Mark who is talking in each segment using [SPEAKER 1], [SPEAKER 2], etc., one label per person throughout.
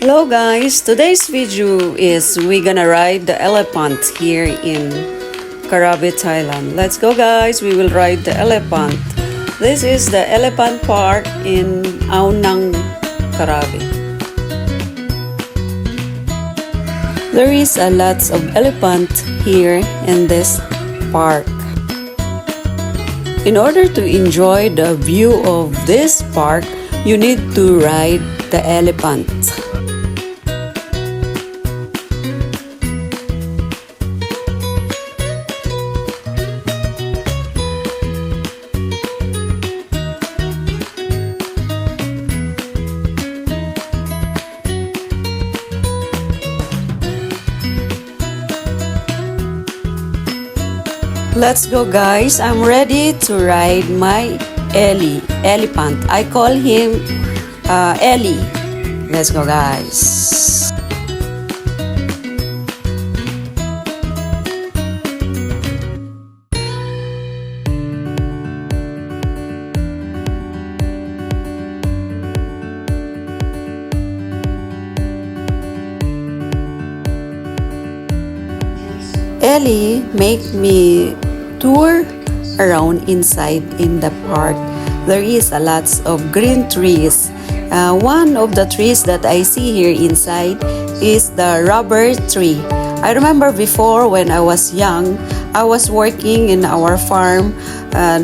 [SPEAKER 1] Hello guys, today's video is we gonna ride the elephant here in Krabi, Thailand. Let's go guys, we will ride the elephant. This is the elephant park in Aonang, Krabi. There is a lot of elephant here in this park. In order to enjoy the view of this park, you need to ride the elephant. Let's go guys, I'm ready to ride my elephant. I call him Ellie. Let's go guys. Ellie make me tour around inside in the park. There is a lot of green trees. One of the trees that I see here inside is the rubber tree. I remember before when I was young, I was working in our farm,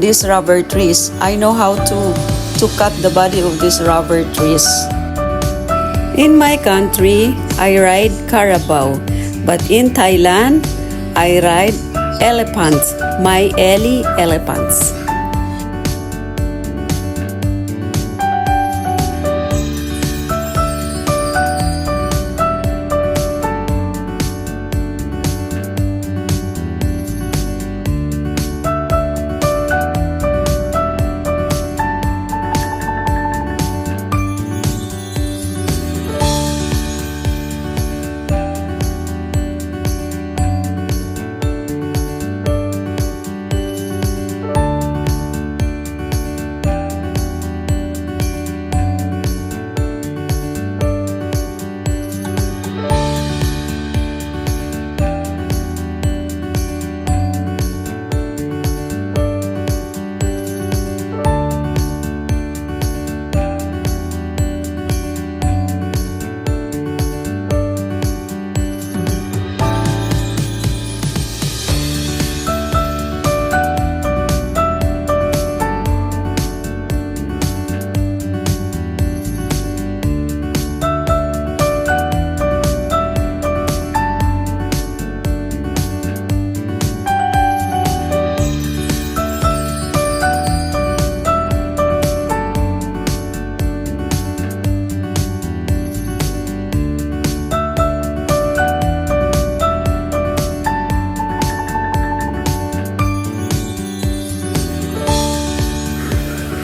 [SPEAKER 1] these rubber trees. I know how to cut the body of these rubber trees. In my country, I ride carabao, but in Thailand, I ride elephants, my Ellie elephants.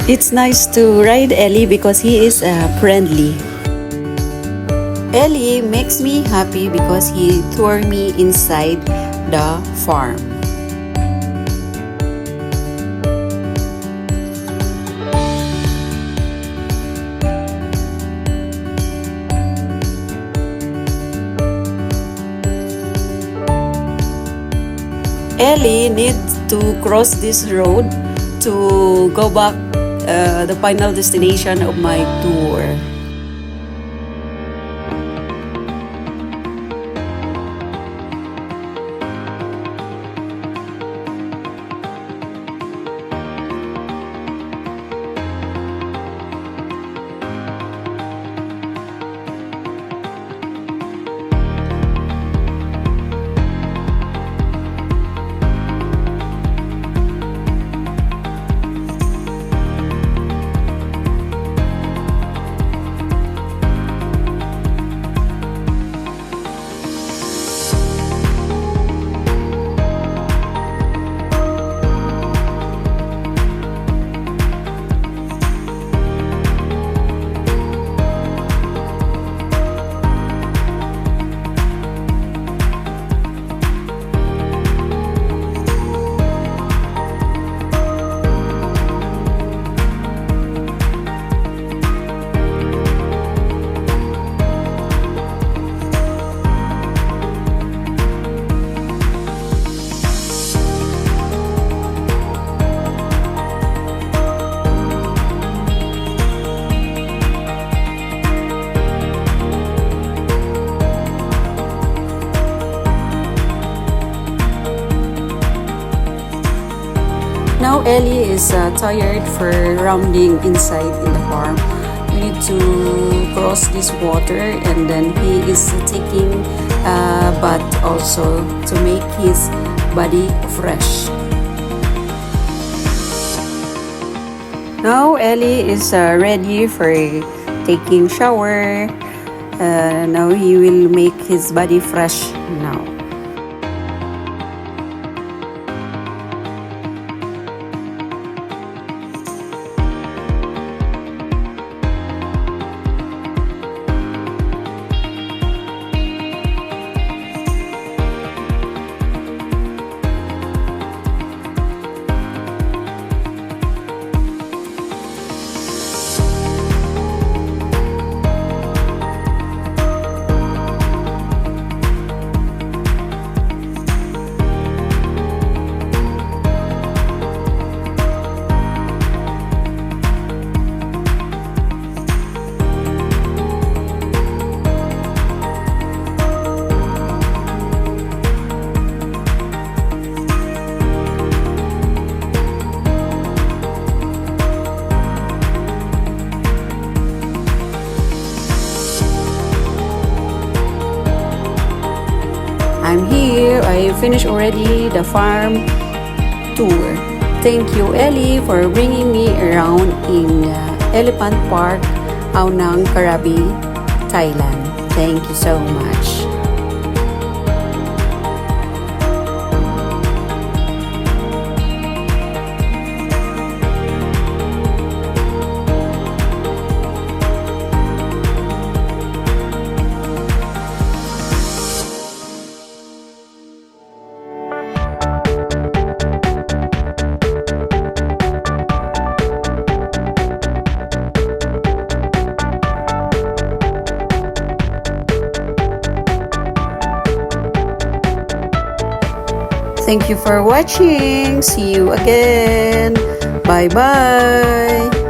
[SPEAKER 1] It's nice to ride Ellie because he is friendly. Ellie makes me happy because he tour me inside the farm. Ellie needs to cross this road to go back the final destination of my tour. Ellie is tired for rounding inside in the farm. We need to cross this water, and then he is taking a bath also to make his body fresh. Now Ellie is ready for taking shower. Now he will make his body fresh now. I'm here. I finished already the farm tour. Thank you, Ellie, for bringing me around in Elephant Park, Aonang, Krabi, Thailand. Thank you so much. Thank you for watching. See you again. Bye-bye.